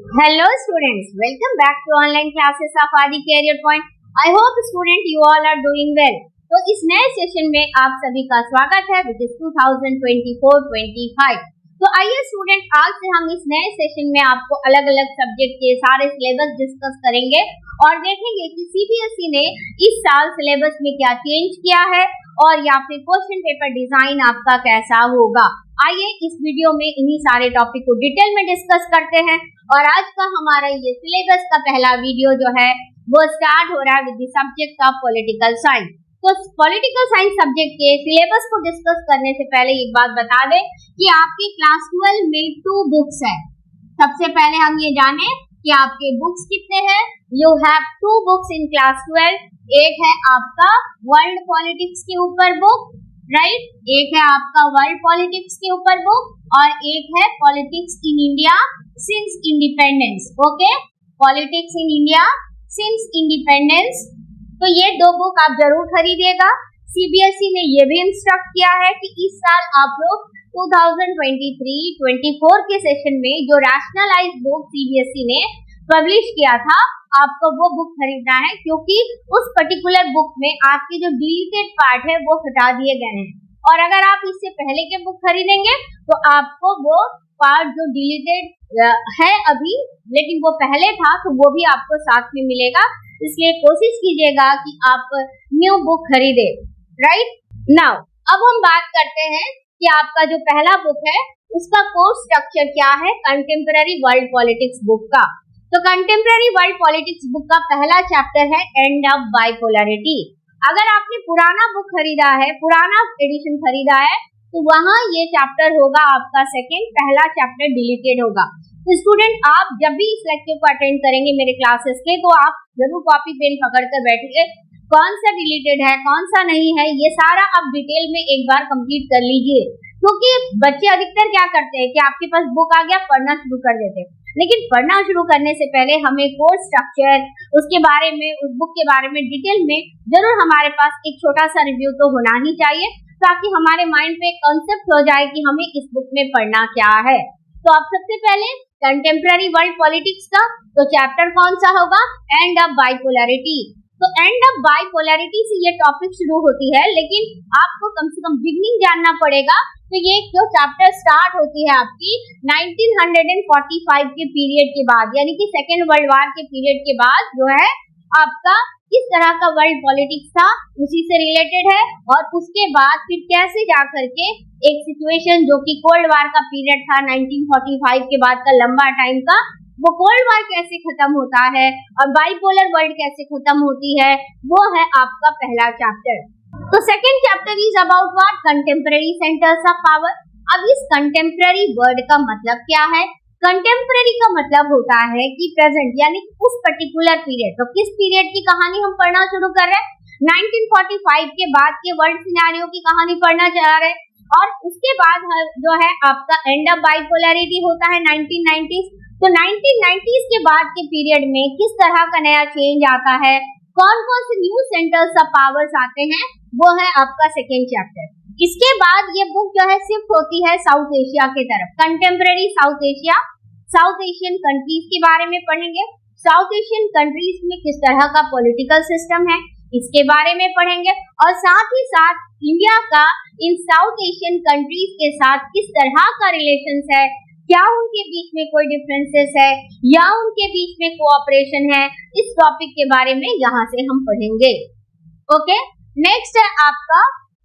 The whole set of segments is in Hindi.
Hello students, welcome back to online classes of Adi Career Point. I hope student you all are doing well. तो इस नए सेशन में आप सभी का स्वागत है which is 2024-25. तो आइए स्टूडेंट, आज से हम इस नए सेशन में आपको अलग अलग सब्जेक्ट के सारे सिलेबस डिस्कस करेंगे और देखेंगे कि सीबीएसई ने इस साल सिलेबस में क्या चेंज किया है और या फिर क्वेश्चन पेपर डिजाइन आपका कैसा होगा। आइए इस वीडियो में इन्हीं सारे टॉपिक को डिटेल में डिस्कस करते हैं। और आज का हमारा ये सिलेबस का पहला वीडियो जो है वो स्टार्ट हो रहा है with the subject of political science. तो पॉलिटिकल साइंस सब्जेक्ट के सिलेबस को डिस्कस करने से पहले एक बात बता दें कि आपके क्लास 12 में 2 बुक्स है। सबसे पहले हम ये जाने कि आपके बुक्स कितने हैं। You have 2 books in class 12। एक है आपका वर्ल्ड पॉलिटिक्स के ऊपर बुक, राइट, एक है आपका वर्ल्ड पॉलिटिक्स के ऊपर बुक और एक है politics in India since independence. Okay, politics in India since independence. तो ये 2 बुक आप जरूर खरीदिएगा। सीबीएसई ने ये भी इंस्ट्रक्ट किया है कि इस साल आप लोग 2023-24 के सेशन में जो रैशनलाइज्ड बुक सीबीएसई ने पब्लिश किया था आपको वो बुक खरीदना है, क्योंकि उस पर्टिकुलर बुक में आपके जो डिलीटेड पार्ट है वो हटा दिए गए हैं। और अगर आप इससे पहले के बुक खरीदेंगे तो आपको वो पार्ट जो डिलीटेड है अभी लेकिन वो पहले था तो वो भी आपको साथ में मिलेगा। इसलिए कोशिश कीजिएगा कि आप न्यू बुक खरीदे, राइट। नाउ अब हम बात करते हैं कि आपका जो पहला बुक है उसका कोर्स स्ट्रक्चर क्या है कंटेम्पररी वर्ल्ड पॉलिटिक्स बुक का। तो कंटेम्पररी वर्ल्ड पॉलिटिक्स बुक का पहला चैप्टर है एंड ऑफ बाइपोलैरिटी। अगर आपने पुराना बुक खरीदा है, पुराना एडिशन खरीदा है, तो वहां ये चैप्टर होगा आपका सेकंड, पहला चैप्टर डिलीटेड होगा। तो स्टूडेंट आप जब भी इस लेक्चर को अटेंड करेंगे मेरे क्लासेस के, तो आप जरूर कॉपी पेन पकड़ कर बैठिए, कौन सा डिलीटेड है कौन सा नहीं है ये सारा आप डिटेल में एक बार कंप्लीट कर लीजिए। क्योंकि बच्चे अधिकतर क्या करते हैं कि आपके पास बुक आ गया, पढ़ना शुरू कर देते हैं, लेकिन पढ़ना शुरू करने से पहले हमें कोर्स स्ट्रक्चर उसके बारे में, उस बुक के बारे में डिटेल में जरूर हमारे पास एक छोटा सा रिव्यू तो होना ही चाहिए, ताकि हमारे माइंड पे कॉन्सेप्ट हो जाए कि हमें इस बुक में पढ़ना क्या है। तो अब सबसे पहले कंटेम्पररी वर्ल्ड पॉलिटिक्स का तो चैप्टर कौन सा होगा, एंड ऑफ बाइपोलैरिटी। तो एंड ऑफ बाइपोलैरिटी से ये टॉपिक शुरू होती है, लेकिन आपको कम से कम बिगनिंग जानना पड़ेगा। तो ये जो चैप्टर स्टार्ट होती है आपकी 1945 के पीरियड के बाद, यानी कि सेकेंड वर्ल्ड वॉर के पीरियड के बाद जो है आपका किस तरह का वर्ल्ड पॉलिटिक्स था उसी से रिलेटेड है। और उसके बाद फिर कैसे जाकर के एक सिचुएशन जो कि कोल्ड वॉर का पीरियड था 1945 के बाद का लंबा टाइम का, वो कोल्ड वॉर कैसे खत्म होता है और बाइपोलर वर्ल्ड कैसे खत्म होती है, वो है आपका पहला चैप्टर। तो second chapter is about what, contemporary centres of power. अब इस कंटेम्पररी वर्ड का मतलब क्या है? कंटेम्पररी का मतलब होता है कि प्रेजेंट, यानी उस पर्टिकुलर पीरियड। तो किस पीरियड की कहानी हम पढ़ना शुरू कर रहे हैं? 1945 के बाद के वर्ल्ड सिनेरियो की कहानी पढ़ना चाह रहे हैं। और उसके बाद जो है आपका एंड ऑफ बाइपोलैरिटी होता है 1990s। तो 1990s के बाद के पीरियड में किस तरह का नया चेंज आता है, कौन कौन से न्यू सेंटर्स ऑफ पावर्स आते हैं, वो है आपका सेकेंड चैप्टर। इसके बाद ये बुक जो है शिफ्ट होती है साउथ एशिया के तरफ, contemporary south Asia, south Asian countries के बारे में पढ़ेंगे। साउथ एशियन कंट्रीज में किस तरह का पॉलिटिकल सिस्टम है इसके बारे में पढ़ेंगे, और साथ ही साथ इंडिया का इन साउथ एशियन कंट्रीज के साथ किस तरह का रिलेशंस है, क्या उनके बीच में कोई डिफरेंसेस है या उनके बीच में कोऑपरेशन है, इस टॉपिक के बारे में यहाँ से हम पढ़ेंगे। ओके, नेक्स्ट है आपका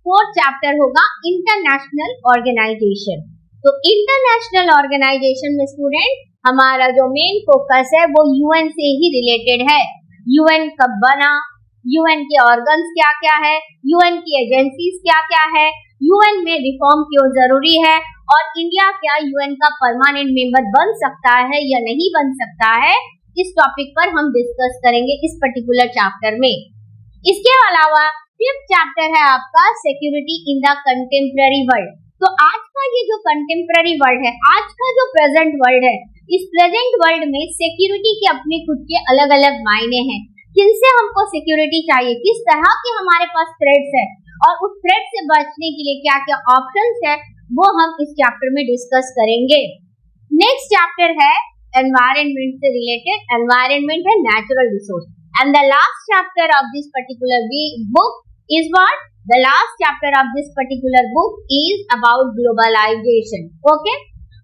फोर्थ चैप्टर होगा इंटरनेशनल ऑर्गेनाइजेशन। तो इंटरनेशनल ऑर्गेनाइजेशन में स्टूडेंट हमारा जो मेन फोकस है वो यूएन से ही रिलेटेड है। यूएन कब बना, यूएन के ऑर्गन्स क्या क्या है, यूएन की एजेंसीज क्या क्या है, यूएन में रिफॉर्म क्यों जरूरी है, और इंडिया क्या यूएन का परमानेंट मेंबर बन सकता है या नहीं बन सकता है, इस टॉपिक पर हम डिस्कस करेंगे इस पर्टिकुलर चैप्टर में। इसके अलावा फिफ्थ चैप्टर है आपका security in the contemporary world. तो आज का ये जो कंटेम्पररी वर्ल्ड है, आज का जो प्रेजेंट वर्ल्ड है, इस प्रेजेंट वर्ल्ड में सिक्योरिटी के अपने खुद के अलग अलग मायने हैं। किनसे हमको सिक्योरिटी चाहिए, किस तरह के हमारे पास थ्रेट्स है और उस थ्रेट से बचने के लिए क्या क्या ऑप्शंस है, वो हम इस चैप्टर में डिस्कस करेंगे। नेक्स्ट चैप्टर है एनवायरनमेंट से रिलेटेड, एनवायरनमेंट है natural resource. And the last chapter of this particular book is what? The last chapter of this particular book is about globalization. Okay?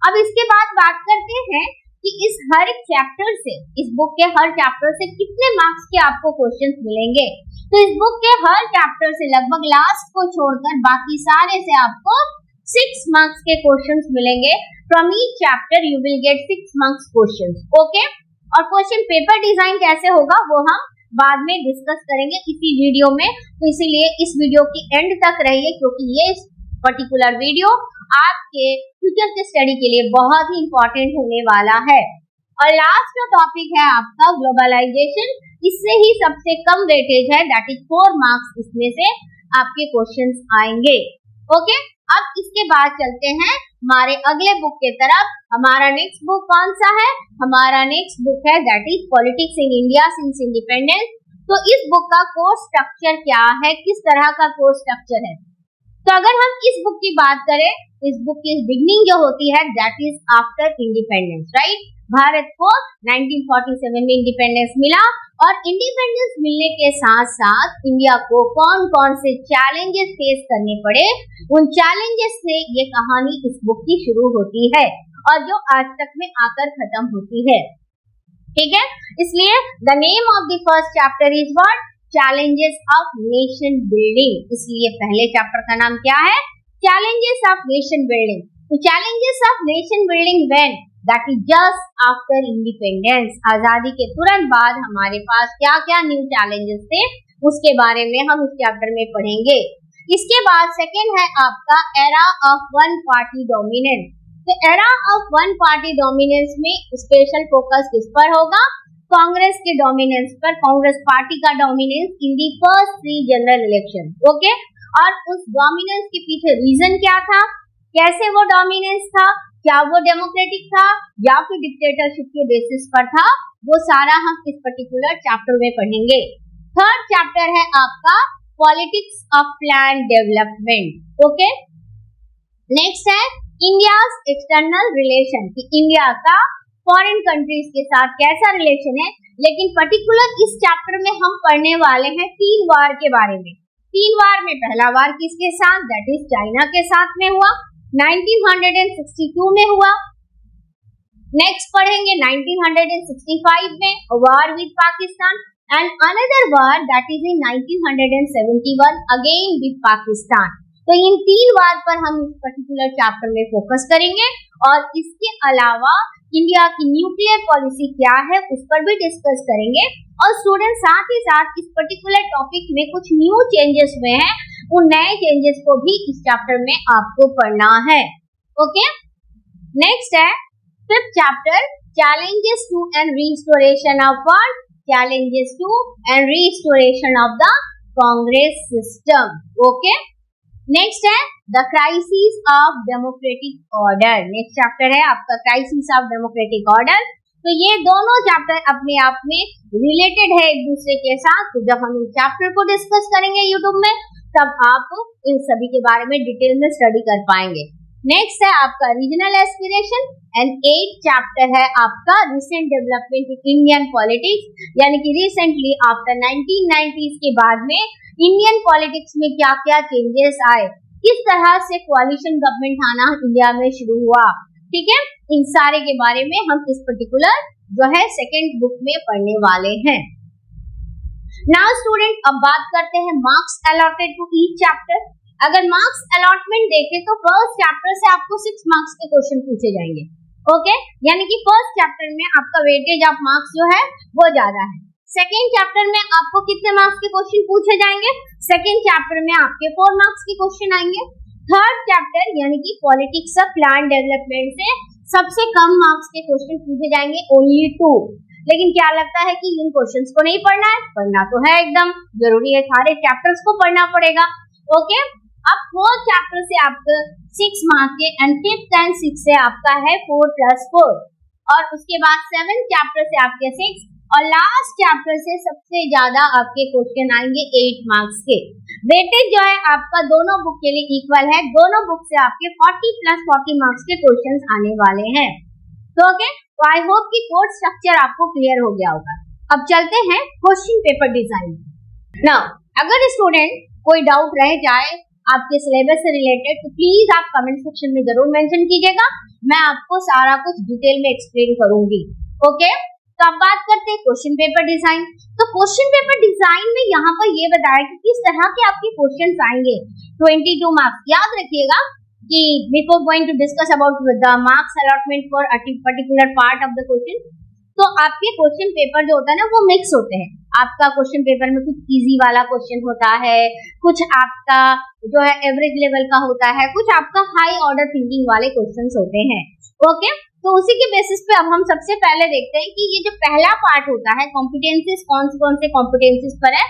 अब इसके बाद बात करते हैं कि इस हर चैप्टर से, इस बुक के हर चैप्टर से कितने मार्क्स के आपको क्वेश्चंस मिलेंगे। तो इस बुक के हर चैप्टर से लगभग लास्ट को छोड़कर बाकी सारे से आपको 6 मार्क्स के क्वेश्चंस मिलेंगे। From each chapter you will get 6 marks questions. Okay? और क्वेश्चन पेपर डिजाइन कैसे होगा वो हम बाद में डिस्कस करेंगे इसी वीडियो में, तो इसीलिए इस वीडियो की एंड तक रहिए, क्योंकि ये पर्टिकुलर वीडियो आपके फ्यूचर के स्टडी के लिए बहुत ही इंपॉर्टेंट होने वाला है। और लास्ट जो टॉपिक है आपका ग्लोबलाइजेशन, इससे ही सबसे कम वेटेज है, दैट इज 4 मार्क्स इसमें से आपके क्वेश्चंस आएंगे। ओके? अब इसके बाद चलते हैं हमारे अगले बुक के तरफ। हमारा नेक्स्ट बुक कौन सा है? हमारा नेक्स्ट बुक है that is politics in India since independence. तो इस बुक का कोर्स स्ट्रक्चर क्या है, किस तरह का कोर्स स्ट्रक्चर है? तो अगर हम इस बुक की बात करें, इस बुक की बिगनिंग जो होती है that is after independence, right? Bharat को 1947 में इंडिपेंडेंस मिला और इंडिपेंडेंस मिलने के साथ साथ इंडिया को कौन कौन से चैलेंजेस फेस करने पड़े, उन चैलेंजेस से ये कहानी इस बुक की शुरू होती है और जो आज तक में आकर खत्म होती है। ठीक है? इसलिए the name of the first chapter is what? Challenges of nation building. इसलिए पहले चैप्टर का नाम क्या है? Challenges of nation building. तो challenges of nation building when? That is just after independence. आजादी के तुरंत बाद हमारे पास क्या क्या न्यू चैलेंजेस थे उसके बारे में हम इस चैप्टर में पढ़ेंगे। इसके बाद सेकेंड है आपका era of one party dominance. तो era of one party dominance में स्पेशल फोकस किस पर होगा? कांग्रेस के डोमिनेंस पर, कांग्रेस पार्टी का dominance in the first 3 general election. Okay? और उस डोमिनेंस के पीछे रीजन क्या था, कैसे वो डोमिनेंस था, क्या वो डेमोक्रेटिक था या फिर डिक्टेटरशिप के बेसिस पर था, वो सारा हम इस पर्टिकुलर चैप्टर में पढ़ेंगे। थर्ड चैप्टर है आपका politics of plan development. Okay? Next है इंडियाज एक्सटर्नल रिलेशन, कि इंडिया का फॉरेन कंट्रीज के साथ कैसा रिलेशन है। लेकिन पर्टिकुलर इस चैप्टर में हम पढ़ने वाले हैं 3 वार के बारे में। 3 वार में पहला वार किसके साथ? दैट इज चाइना के साथ में हुआ, 1962 में हुआ। नेक्स्ट पढ़ेंगे 1965 में वार with Pakistan and another war that is in 1971 again with Pakistan. तो इन 3 वार पर हम इस पर्टिकुलर चैप्टर में फोकस करेंगे और इसके अलावा इंडिया की न्यूक्लियर पॉलिसी क्या है उस पर भी डिस्कस करेंगे। और स्टूडेंट साथ ही साथ इस पर्टिकुलर टॉपिक में कुछ न्यू चेंजेस हुए हैं, उन नए चेंजेस को भी इस चैप्टर में आपको पढ़ना है। ओके? नेक्स्ट है 5th chapter challenges to and restoration of what? Challenges to and restoration of the Congress system. Okay? Next है the crisis of democratic order. Next chapter है आपका क्राइसिस ऑफ डेमोक्रेटिक ऑर्डर। तो ये दोनों चैप्टर अपने आप में रिलेटेड है एक दूसरे के साथ। तो जब हम इन चैप्टर को डिस्कस करेंगे यूट्यूब में तब आप इन सभी के बारे में डिटेल में स्टडी कर पाएंगे। नेक्स्ट है आपका regional aspiration and 8th chapter है आपका recent development in Indian politics, यानी कि रिसेंटली आफ्टर 1990s के बाद में इंडियन पॉलिटिक्स में क्या क्या चेंजेस आए, किस तरह से कोalition गवर्नमेंट आना इंडिया में शुरू हुआ। ठीक है? इन सारे के बारे में हम इस पर्टिकुलर जो है 2nd बुक में पढ़ने वाले हैं। नाउ स्टूडेंट अब बात करते हैं marks allotted to each chapter. अगर मार्क्स अलॉटमेंट देखें तो फर्स्ट चैप्टर से आपको 6 मार्क्स के क्वेश्चन पूछे जाएंगे। ओके? यानी कि फर्स्ट चैप्टर में आपका वेटेज ऑफ मार्क्स जो है वो ज्यादा है। सेकेंड चैप्टर में आपको कितने मार्क्स के क्वेश्चन पूछे जाएंगे? सेकेंड चैप्टर में आपके 4 मार्क्स के क्वेश्चन आएंगे। थर्ड चैप्टर यानी कि पॉलिटिक्स ऑफ प्लान डेवलपमेंट से सबसे कम मार्क्स के क्वेश्चन पूछे जाएंगे, ओनली 2। लेकिन क्या लगता है कि इन क्वेश्चंस को नहीं पढ़ना है? पढ़ना तो है, एकदम जरूरी है, सारे चैप्टर्स को पढ़ना पड़ेगा। ओके? अब 4th चैप्टर से आपका 6 मार्क्स के एंड 5th एंड 6th से आपका है 4+4 और उसके बाद 7th चैप्टर से आपके 6 और लास्ट चैप्टर से सबसे ज्यादा आपके क्वेश्चन आएंगे 8 मार्क्स के। वेटेज जो है आपका दोनों बुक के लिए इक्वल है, दोनों बुक से आपके 40+40 मार्क्स के क्वेश्चंस आने वाले हैं। तो ओके, तो आई होप कि कोर्स स्ट्रक्चर आपको क्लियर हो गया होगा। अब चलते हैं क्वेश्चन पेपर डिजाइन। नाउ अगर स्टूडेंट कोई डाउट रह जाए आपके सिलेबस से रिलेटेड तो प्लीज आप कमेंट सेक्शन में जरूर मेंशन कीजिएगा, मैं आपको सारा कुछ डिटेल में एक्सप्लेन करूंगी। ओके, तो अब बात करते हैं क्वेश्चन पेपर डिजाइन। तो क्वेश्चन पेपर डिजाइन में यहाँ पर ये बताया कि किस तरह के आपके क्वेश्चन आएंगे। 22 मार्क्स। याद रखिएगा कि before going to discuss about the marks allotment for a particular part of the question, तो आपके क्वेश्चन पेपर जो होता है ना वो मिक्स होते हैं। आपका क्वेश्चन पेपर में कुछ इजी वाला क्वेश्चन होता है, कुछ आपका जो है एवरेज लेवल का होता है, कुछ आपका हाई ऑर्डर थिंकिंग वाले क्वेश्चंस होते हैं। ओके, तो उसी के बेसिस पे अब हम सबसे पहले देखते हैं कि ये जो पहला पार्ट होता है कॉम्पिटेंसीज, कौन से कॉम्पिटेंसीज पर है।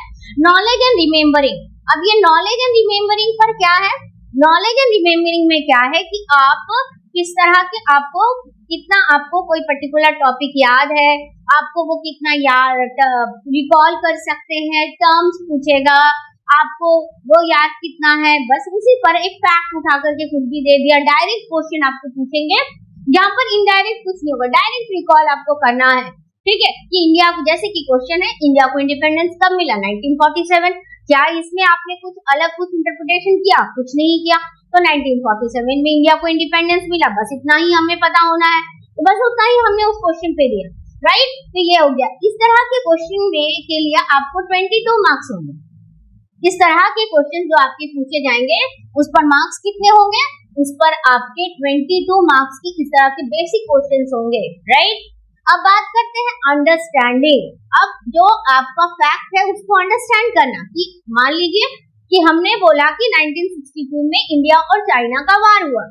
Knowledge and remembering. अब ये नॉलेज एंड रिमेम्बरिंग पर क्या है? नॉलेज एंड रिमेम्बरिंग में क्या है कि आप किस तरह के आपको कोई पर्टिकुलर टॉपिक याद है, आपको वो कितना याद रिकॉल कर सकते हैं, टर्म्स पूछेगा, आपको वो याद कितना है, बस उसी पर एक फैक्ट उठा करके कुछ भी दे दिया। डायरेक्ट क्वेश्चन आपको पूछेंगे, यहाँ पर इनडायरेक्ट कुछ नहीं होगा, डायरेक्ट रिकॉल आपको करना है। ठीक है, कि इंडिया को, जैसे कि क्वेश्चन है इंडिया को इंडिपेंडेंस कब मिला? 1947। क्या इसमें आपने कुछ अलग कुछ इंटरप्रिटेशन किया? कुछ नहीं किया। तो 1947 में इंडिया को इंडिपेंडेंस मिला, बस इतना ही हमें पता होना है, तो बस उतना ही हमने उस क्वेश्चन पे दिया। राइट, तो ये हो गया। इस तरह के क्वेश्चन के लिए आपको 22 मार्क्स होंगे। इस तरह के क्वेश्चन जो आपके पूछे जाएंगे उस पर मार्क्स कितने होंगे? उस पर आपके 22 मार्क्स की इस तरह के बेसिक क्वेश्चंस होंगे। राइट, अब बात करते हैं अंडरस्टैंडिंग। अब जो आपका फैक्ट है उसको अंडरस्टैंड करना, कि मान लीजिए कि हमने बोला कि 1962 में इंडिया और चाइना का वार हुआ।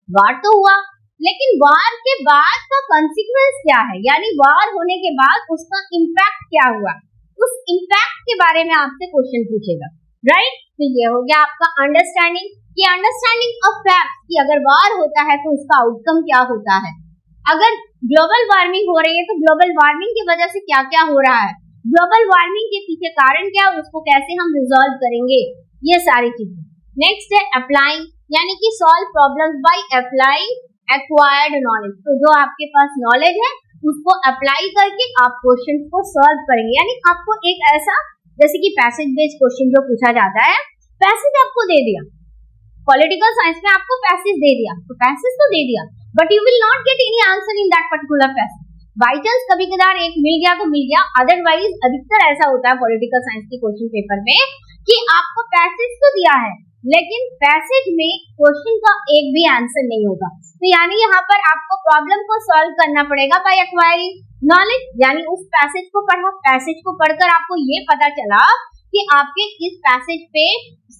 वार तो हुआ, लेकिन वार के बाद का कॉन्सिक्वेंस क्या है, यानी वार होने के बाद उसका इम्पैक्ट क्या हुआ, उस इम्पैक्ट के बारे में आपसे क्वेश्चन पूछेगा। राइट, तो ये हो गया आपका अंडरस्टैंडिंग, कि अंडरस्टैंडिंग ऑफ फैक्ट, कि अगर वार होता है तो उसका आउटकम क्या होता है। अगर ग्लोबल वार्मिंग हो रही है तो ग्लोबल वार्मिंग की वजह से क्या क्या हो रहा है, ग्लोबल वार्मिंग के पीछे कारण क्या, उसको कैसे हम रिजॉल्व करेंगे, ये सारी चीजें। नेक्स्ट है अप्लाइंग, यानी कि solve problems by applying acquired knowledge. तो जो आपके पास नॉलेज है उसको अप्लाई करके आप क्वेश्चन को सॉल्व करेंगे। यानी आपको एक ऐसा, जैसे कि पैसेज बेस्ड क्वेश्चन जो पूछा जाता है, पैसेज आपको दे दिया, पॉलिटिकल साइंस में आपको पैसेज दे दिया, तो पैसेज तो दे दिया, but you will not get any answer in that particular passage. By chance कभी कदार एक मिल गया तो मिल गया, अदरवाइज अधिकतर ऐसा होता है पॉलिटिकल साइंस के क्वेश्चन पेपर में कि आपको पैसेज तो दिया है लेकिन पैसेज में क्वेश्चन का एक भी आंसर नहीं होगा। तो यानी यहाँ पर आपको प्रॉब्लम को सॉल्व करना पड़ेगा बाय एक्वायरिंग नॉलेज, यानी उस पैसेज को पढ़ा, पैसेज को पढ़कर आपको ये पता चला कि आपके इस पैसेज पे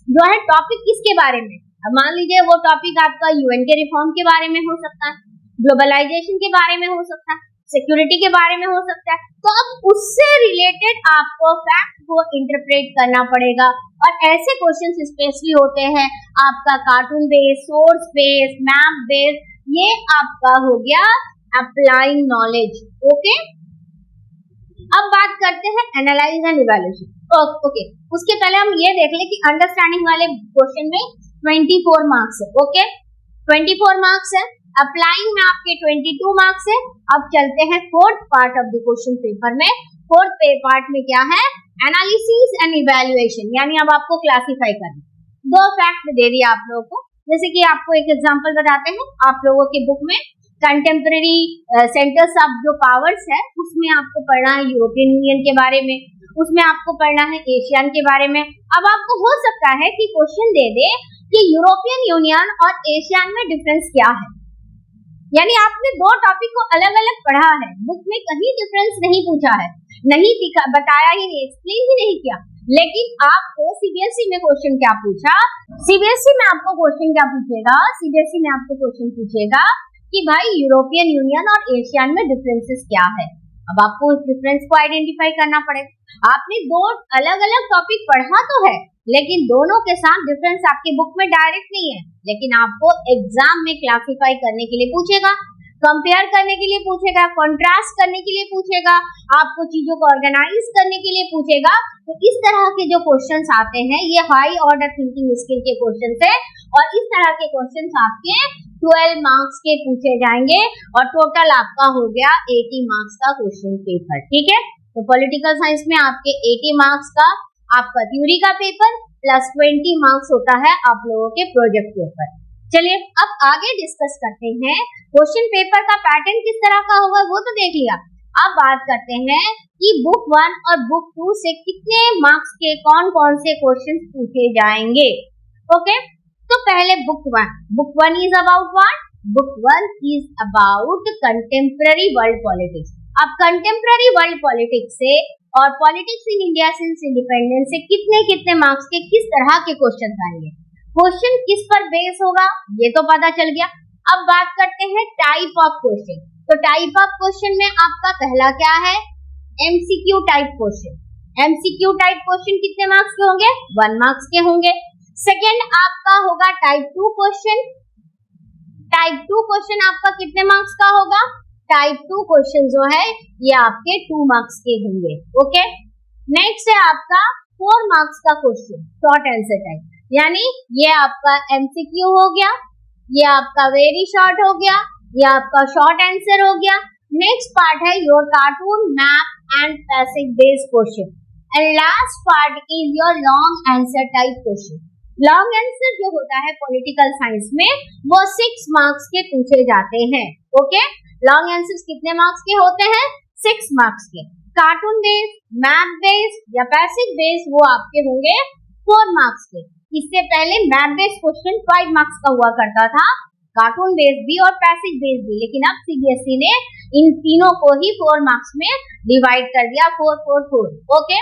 जो है टॉपिक किसके बारे में। अब मान लीजिए वो टॉपिक आपका यूएन के रिफॉर्म के बारे में हो सकता है, ग्लोबलाइजेशन के बारे में हो सकता है, सिक्योरिटी के बारे में हो सकता है, तो अब उससे रिलेटेड आपको फैक्ट को इंटरप्रेट करना पड़ेगा। और ऐसे क्वेश्चंस स्पेशली होते हैं आपका cartoon based, source based, map based, ये आपका हो गया अप्लाइंग नॉलेज। ओके, अब बात करते हैं एनालाइज एंड इवैल्यूएशन। ओके, उसके पहले हम ये देख लें कि अंडरस्टैंडिंग वाले क्वेश्चन में 24 मार्क्स है। ओके, 24 मार्क्स है, अप्लाइंग में आपके 22 मार्क्स है। अब चलते हैं fourth part of the question paper में। फोर्थ पार्ट में क्या है? एनालिसिस एंड इवैल्यूएशन, यानी अब आपको क्लासिफाई करना। दो फैक्ट दे दिया आप लोगों को, जैसे कि आपको एक एग्जांपल बताते हैं। आप लोगों के बुक में कंटेम्पररी सेंटर्स ऑफ जो पावर्स है उसमें आपको पढ़ना है यूरोपियन यूनियन के बारे में, उसमें आपको पढ़ना है एशियन के बारे में। अब आपको हो सकता है कि क्वेश्चन दे दे कि यूरोपियन यूनियन और एशियन में डिफरेंस क्या है, यानी आपने दो टॉपिक को अलग अलग पढ़ा है, बुक में कहीं डिफरेंस नहीं पूछा है, नहीं दिखा, बताया ही नहीं, एक्सप्लेन ही नहीं किया। लेकिन आपको सीबीएसई में क्वेश्चन क्या पूछा, सीबीएसई में आपको क्वेश्चन क्या पूछेगा, सीबीएसई में आपको क्वेश्चन पूछेगा कि भाई यूरोपियन यूनियन और एशियन में डिफरेंसेस क्या है। अब आपको उस डिफरेंस को आइडेंटिफाई करना पड़ेगा। आपने दो अलग अलग टॉपिक पढ़ा तो है, लेकिन दोनों के साथ डिफरेंस आपके बुक में डायरेक्ट नहीं है, लेकिन आपको एग्जाम में क्लासिफाई करने के लिए पूछेगा, कंपेयर करने के लिए पूछेगा, कंट्रास्ट करने के लिए पूछेगा, आपको चीजों को ऑर्गेनाइज करने के लिए पूछेगा। तो इस तरह के जो क्वेश्चंस आते हैं ये हाई ऑर्डर थिंकिंग स्किल के क्वेश्चंस है, और इस तरह के क्वेश्चंस आपके 12 मार्क्स के पूछे जाएंगे और टोटल आपका हो गया 80 मार्क्स का क्वेश्चन पेपर। ठीक है, तो पॉलिटिकल साइंस में आपके 80 मार्क्स का आपका थ्योरी का पेपर प्लस 20 मार्क्स होता है आप लोगों के प्रोजेक्ट के ऊपर। चलिए अब आगे डिस्कस करते हैं क्वेश्चन पेपर का पैटर्न किस तरह का होगा वो तो देख लिया। अब बात करते हैं कि बुक 1 और बुक 2 से कितने मार्क्स के कौन कौन से क्वेश्चन पूछे जाएंगे। ओके, तो पहले book 1 is about what? Book 1 is about contemporary world politics. अब कंटेम्पररी वर्ल्ड पॉलिटिक्स से और politics in India since independence से कितने कितने मार्क्स के किस तरह के क्वेश्चन आएंगे, क्वेश्चन किस पर बेस होगा ये तो पता चल गया। अब बात करते हैं टाइप ऑफ क्वेश्चन। तो टाइप ऑफ क्वेश्चन में आपका पहला क्या है? MCQ type question. MCQ type question कितने मार्क्स के होंगे? 1 मार्क्स के होंगे। सेकेंड आपका होगा टाइप 2 क्वेश्चन। टाइप 2 क्वेश्चन आपका कितने मार्क्स का होगा? टाइप 2 क्वेश्चन जो है ये आपके 2 मार्क्स के होंगे। ओके, नेक्स्ट है आपका 4 मार्क्स का क्वेश्चन शॉर्ट आंसर टाइप, यानी ये आपका एमसीक्यू हो गया, ये आपका वेरी शॉर्ट हो गया, ये आपका शॉर्ट आंसर हो गया। नेक्स्ट पार्ट है your cartoon map and passage based question and last part is your long answer type question. Long answer जो होता है पॉलिटिकल साइंस में वो 6 मार्क्स के पूछे जाते हैं। ओके, लॉन्ग आंसर्स कितने मार्क्स के होते हैं? 6 मार्क्स के। कार्टून बेस्ड, मैप बेस्ड या पैसेज बेस्ड वो आपके होंगे 4 मार्क्स के। इससे पहले मैप बेस्ड क्वेश्चन 5 मार्क्स का हुआ करता था, कार्टून बेस्ड भी और पैसेज बेस्ड भी, लेकिन अब सीबीएसई ने इन तीनों को ही 4 मार्क्स में डिवाइड कर दिया, 4 4 4। ओके,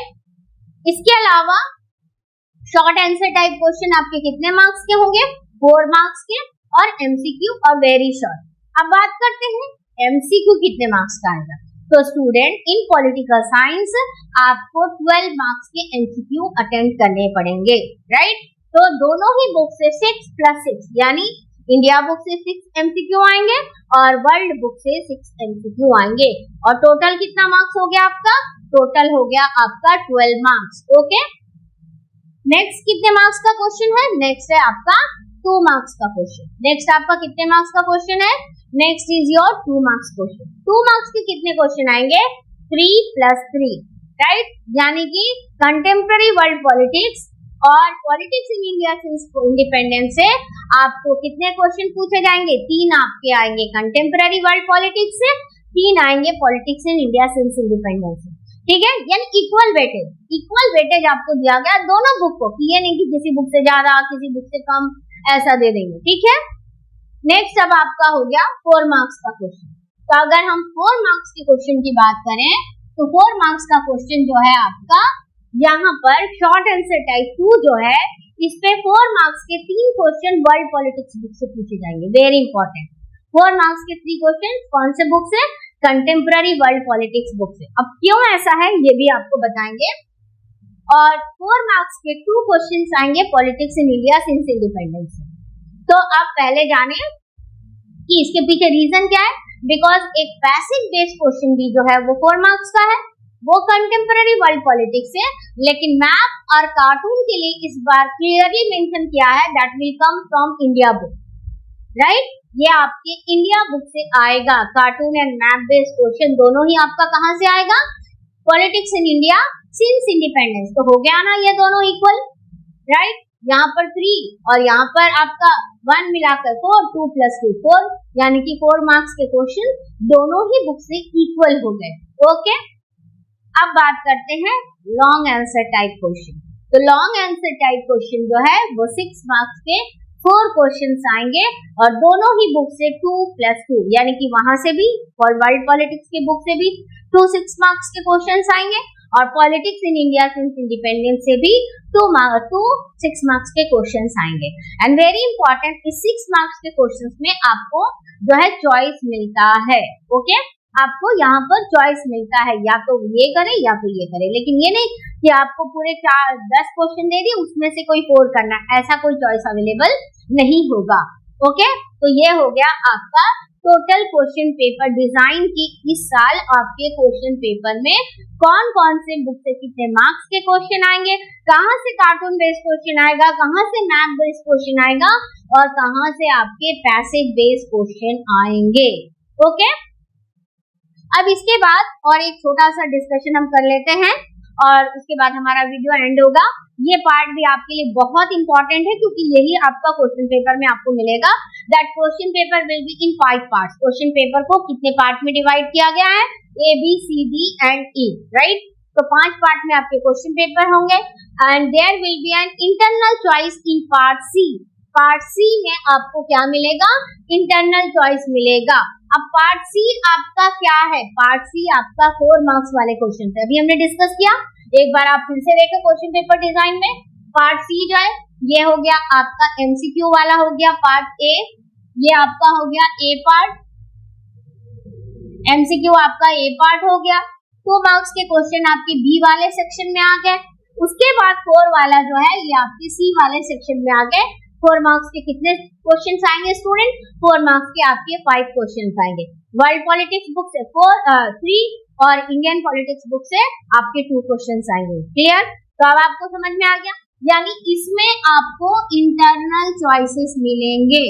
इसके अलावा शॉर्ट आंसर टाइप क्वेश्चन आपके कितने मार्क्स के होंगे? 4 मार्क्स के और एमसीक्यू और वेरी शॉर्ट। अब बात करते हैं एमसीक्यू कितने मार्क्स का आएगा। तो स्टूडेंट इन पॉलिटिकल साइंस आपको 12 मार्क्स के एमसीक्यू अटेम्प्ट करने पड़ेंगे, राइट। तो दोनों ही बुक से 6 + 6 यानी इंडिया बुक से 6 एमसीक्यू आएंगे और वर्ल्ड बुक से 6 एमसीक्यू आएंगे और टोटल कितना मार्क्स हो गया आपका? टोटल हो गया आपका 12 मार्क्स। ओके, नेक्स्ट कितने मार्क्स का क्वेश्चन है? नेक्स्ट है आपका 2 मार्क्स का क्वेश्चन। नेक्स्ट आपका कितने मार्क्स का क्वेश्चन है? Next is your 2 marks question. 2 marks के कितने क्वेश्चन आएंगे? 3 + 3, राइट, यानी कि कंटेम्पररी वर्ल्ड पॉलिटिक्स और politics in India since independence से आपको कितने क्वेश्चन पूछे जाएंगे? 3 आपके आएंगे कंटेम्पररी वर्ल्ड पॉलिटिक्स से, 3 आएंगे politics in India since independence से। ठीक है, यानी इक्वल वेटेज आपको दिया गया दोनों बुक को, ये नहीं कि किसी बुक से ज्यादा किसी बुक से कम ऐसा दे देंगे। ठीक है, नेक्स्ट अब आपका हो गया 4 मार्क्स का क्वेश्चन। तो अगर हम 4 मार्क्स के क्वेश्चन की बात करें तो 4 मार्क्स का क्वेश्चन जो है आपका यहाँ पर शॉर्ट आंसर टाइप 2 जो है इस पे 4 मार्क्स के 3 क्वेश्चन वर्ल्ड पॉलिटिक्स बुक से पूछे जाएंगे। वेरी इंपॉर्टेंट, 4 मार्क्स के 3 क्वेश्चन कौन से बुक से? कंटेम्पररी वर्ल्ड पॉलिटिक्स बुक से। अब क्यों ऐसा है ये भी आपको बताएंगे। और 4 मार्क्स के 2 क्वेश्चन आएंगे politics in India since independence से। तो आप पहले जाने कि इसके पीछे रीजन क्या है। बिकॉज एक पैसिव बेस्ड क्वेश्चन भी जो है वो 4 मार्क्स का है, वो कंटेम्पररी वर्ल्ड पॉलिटिक्स है, लेकिन मैप और कार्टून के लिए इस बार क्लियरली मेंशन किया है that will come from India book, right. ये आपके इंडिया बुक से आएगा। Cartoon and map based question दोनों ही आपका कहां से आएगा? Politics in India since independence. तो हो गया ना ये दोनों इक्वल, राइट। यहाँ पर 3 और यहाँ पर आपका 1 मिलाकर 4, 2 + 2 4, यानी कि 4 मार्क्स के क्वेश्चन दोनों ही बुक से इक्वल हो गए। ओके, अब बात करते हैं लॉन्ग आंसर टाइप क्वेश्चन। तो लॉन्ग आंसर टाइप क्वेश्चन जो है वो 6 मार्क्स के 4 क्वेश्चन आएंगे और दोनों ही बुक से 2 + 2, यानी कि वहां से भी और वर्ल्ड पॉलिटिक्स के बुक से भी 2 6 मार्क्स के क्वेश्चन आएंगे और politics in India since independence से भी 2 6 मार्क्स के क्वेश्चन आएंगे। एंड वेरी इंपॉर्टेंट, इस 6 मार्क्स के क्वेश्चन में आपको जो है चॉइस मिलता है। ओके, आपको यहाँ पर चॉइस मिलता है, या तो ये करे या तो ये करे, लेकिन ये नहीं कि आपको पूरे 10 क्वेश्चन दे दिए उसमें से कोई 4 करना, ऐसा कोई चॉइस अवेलेबल नहीं होगा। ओके, तो ये हो गया आपका टोटल क्वेश्चन पेपर डिजाइन की इस साल आपके क्वेश्चन पेपर में कौन कौन से बुक से कितने मार्क्स के क्वेश्चन आएंगे, कहाँ से कार्टून बेस्ड क्वेश्चन आएगा, कहाँ से मैप बेस्ड क्वेश्चन आएगा और कहाँ से आपके पैसेज बेस्ड क्वेश्चन आएंगे। ओके, अब इसके बाद और एक छोटा सा डिस्कशन हम कर लेते हैं और उसके बाद हमारा वीडियो एंड होगा। ये पार्ट भी आपके लिए बहुत इंपॉर्टेंट है क्योंकि यही आपका क्वेश्चन पेपर में आपको मिलेगा। That question paper will be in 5 parts. Question paper को कितने पार्ट में डिवाइड किया गया है? A, B, C, D and E, right? तो 5 पार्ट में आपके क्वेश्चन पेपर होंगे and there will be an internal choice in part C। Part C में आपको क्या मिलेगा? इंटरनल चॉइस मिलेगा। अब पार्ट C आपका क्या है? पार्ट C आपका 4 मार्क्स वाले क्वेश्चन है, अभी हमने डिस्कस किया। एक बार आप फिर से देखें क्वेश्चन पेपर डिजाइन में। पार्ट C जो है ये हो गया आपका MCQ वाला हो गया पार्ट A, ये आपका हो गया A पार्ट, MCQ आपका A पार्ट हो गया। 2 मार्क्स के क्वेश्चन आपके B वाले सेक्शन में आ गए। उसके बाद 4 वाला जो है ये आपके C वाले सेक्शन में आ गए। 4 मार्क्स के कितने क्वेश्चन आएंगे स्टूडेंट? 4 मार्क्स के आपके 5 क्वेश्चन आएंगे। वर्ल्ड पॉलिटिक्स बुक से 3 और इंडियन पॉलिटिक्स बुक से आपके 2 क्वेश्चन आएंगे। क्लियर? तो अब आपको समझ में आ गया, यानी इसमें आपको इंटरनल चॉइसेस मिलेंगे।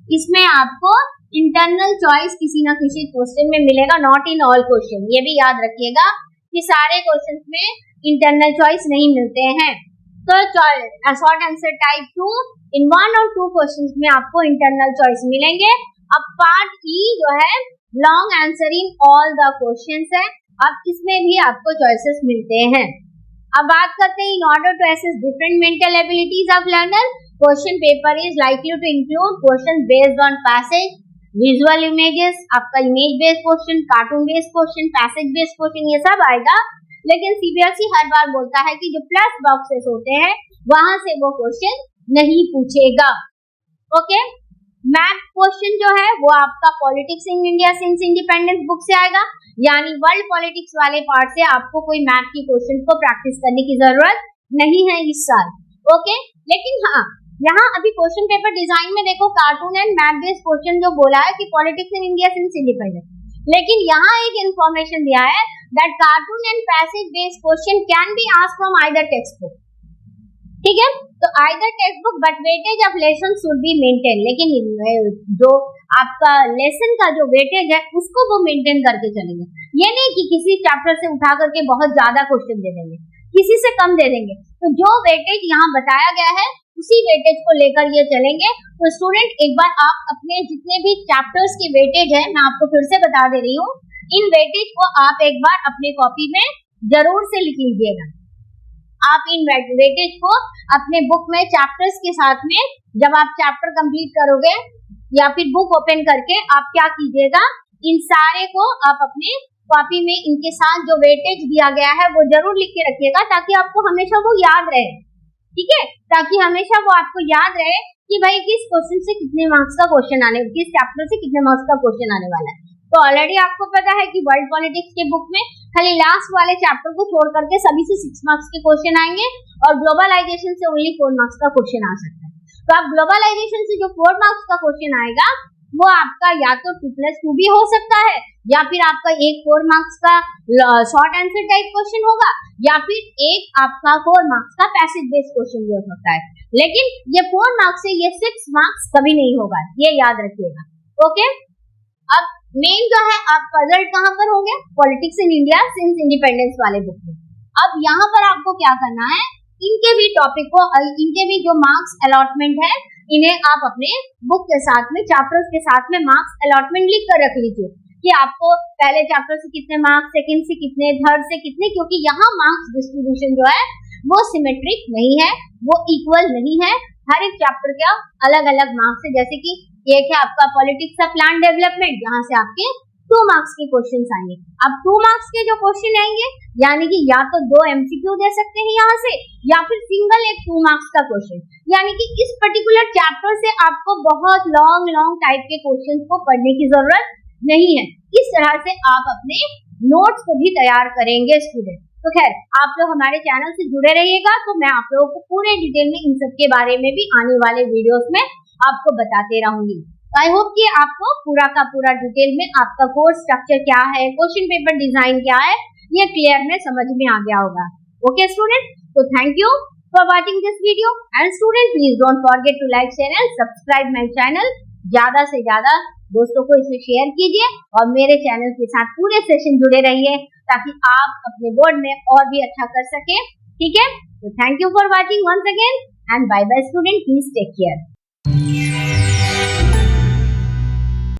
इसमें आपको इंटरनल चॉइस किसी ना किसी क्वेश्चन में मिलेगा, नॉट इन ऑल क्वेश्चन। ये भी याद रखिएगा कि सारे क्वेश्चन में इंटरनल चॉइस नहीं मिलते हैं। तो शॉर्ट आंसर टाइप 2 इन 1 और 2 क्वेश्चंस में आपको इंटरनल चॉइस मिलेंगे। अब पार्ट E जो है long answer in all the questions है, अब इसमें भी आपको चॉइसेस मिलते हैं। अब बात करते हैं in order to assess different mental abilities of learner, question paper is likely to include question based on passage, visual images, आपका image based question, cartoon based question, passage based question, ये सब आएगा। लेकिन सीबीएसई हर बार बोलता है कि जो प्लस बॉक्सेस होते हैं वहां से वो क्वेश्चन नहीं पूछेगा। ओके, मैथ क्वेश्चन जो है वो आपका politics in India since independence book से आएगा, यानी वर्ल्ड पॉलिटिक्स वाले पार्ट से आपको कोई मैथ की क्वेश्चन को प्रैक्टिस करने की जरूरत नहीं है इस साल। ओके, लेकिन हाँ यहाँ अभी क्वेश्चन पेपर डिजाइन में देखो cartoon and math based question जो बोला है कि politics in India since independence, लेकिन यहाँ एक इंफॉर्मेशन दिया है that cartoon and passage based question can be asked from either text book. ठीक है, तो either text book but weightage of lesson should be maintain. लेकिन जो आपका लेसन का जो वेटेज है उसको वो मेंटेन करके चलेंगे। ये नहीं कि किसी चैप्टर से उठा करके बहुत ज्यादा क्वेश्चन दे देंगे, किसी से कम दे देंगे। तो जो वेटेज यहाँ बताया गया है उसी वेटेज को लेकर ये चलेंगे। तो स्टूडेंट एक बार आप अपने जितने भी चैप्टर्स के वेटेज है मैं आपको फिर से बता दे रही हूँ, इन वेटेज को आप एक बार अपने कॉपी में जरूर से लिख लीजिएगा। आप इन वेटेज को अपने बुक में चैप्टर्स के साथ में जब आप चैप्टर कंप्लीट करोगे या फिर बुक ओपन करके आप क्या कीजिएगा, इन सारे को आप अपने कॉपी में इनके साथ जो वेटेज दिया गया है वो जरूर लिख के रखिएगा ताकि आपको हमेशा वो याद रहे। ठीक है, ताकि हमेशा वो आपको याद रहे कि भाई किस क्वेश्चन से कितने मार्क्स का क्वेश्चन आने, किस चैप्टर से कितने मार्क्स का क्वेश्चन आने वाला है। तो ऑलरेडी आपको पता है कि वर्ल्ड पॉलिटिक्स के बुक में खाली लास्ट वाले चैप्टर को छोड़ करके सभी से 6 मार्क्स के क्वेश्चन आएंगे और ग्लोबलाइजेशन से ओनली 4 मार्क्स का क्वेश्चन आ सकता है। तो आप ग्लोबलाइजेशन से जो 4 मार्क्स का क्वेश्चन आएगा वो आपका या तो 2+2 भी हो सकता है या फिर आपका एक 4 मार्क्स का शॉर्ट आंसर टाइप क्वेश्चन होगा या फिर एक आपका 4 मार्क्स का पैसेज बेस्ड क्वेश्चन भी हो सकता है। लेकिन ये 4 मार्क्स से ये 6 मार्क्स कभी नहीं होगा, ये याद रखिएगा। ओके, अब मेन जो है आपका रिजल्ट कहाँ पर होंगे? Politics in India since independence वाले बुक में। अब यहाँ पर आपको क्या करना है, इनके भी टॉपिक को, इनके भी जो मार्क्स अलॉटमेंट है इन्हें आप अपने बुक के साथ में चैप्टर्स के साथ में मार्क्स अलॉटमेंट लिख कर रख लीजिए कि आपको पहले चैप्टर से कितने मार्क्स, सेकंड से कितने, थर्ड से कितने, क्योंकि यहाँ मार्क्स डिस्ट्रीब्यूशन जो है वो सिमेट्रिक नहीं है, वो इक्वल नहीं है। हर एक चैप्टर का अलग अलग मार्क्स है। जैसे कि एक है आपका पॉलिटिक्स ऑफ प्लान डेवलपमेंट, यहाँ से आपके 2 मार्क्स के क्वेश्चन आएंगे। अब 2 मार्क्स के जो क्वेश्चन आएंगे यानी कि या तो 2 MCQ दे सकते हैं यहाँ से या फिर सिंगल एक 2 मार्क्स का क्वेश्चन, यानी कि इस पर्टिकुलर चैप्टर से आपको बहुत लॉन्ग टाइप के क्वेश्चन को पढ़ने की जरूरत नहीं है। इस तरह से आप अपने नोट्स को भी तैयार करेंगे स्टूडेंट। तो खैर आप लोग हमारे चैनल से जुड़े रहिएगा, तो मैं आप लोगों को पूरे डिटेल में इन सब के बारे में भी आने वाले वीडियोस में आपको बताते रहूंगी। आई होप कि आपको पूरा का पूरा डिटेल में आपका कोर्स स्ट्रक्चर क्या है, क्वेश्चन पेपर डिजाइन क्या है, ये क्लियर में समझ में आ गया होगा। ओके स्टूडेंट, तो thank you for watching this video and student please don't forget to like share and subscribe my channel. ज्यादा से ज्यादा दोस्तों को इसे शेयर कीजिए और मेरे चैनल के साथ पूरे सेशन जुड़े रहिए ताकि आप अपने बोर्ड में और भी अच्छा कर सके। ठीक है, तो thank you for watching once again and bye bye student, please take care.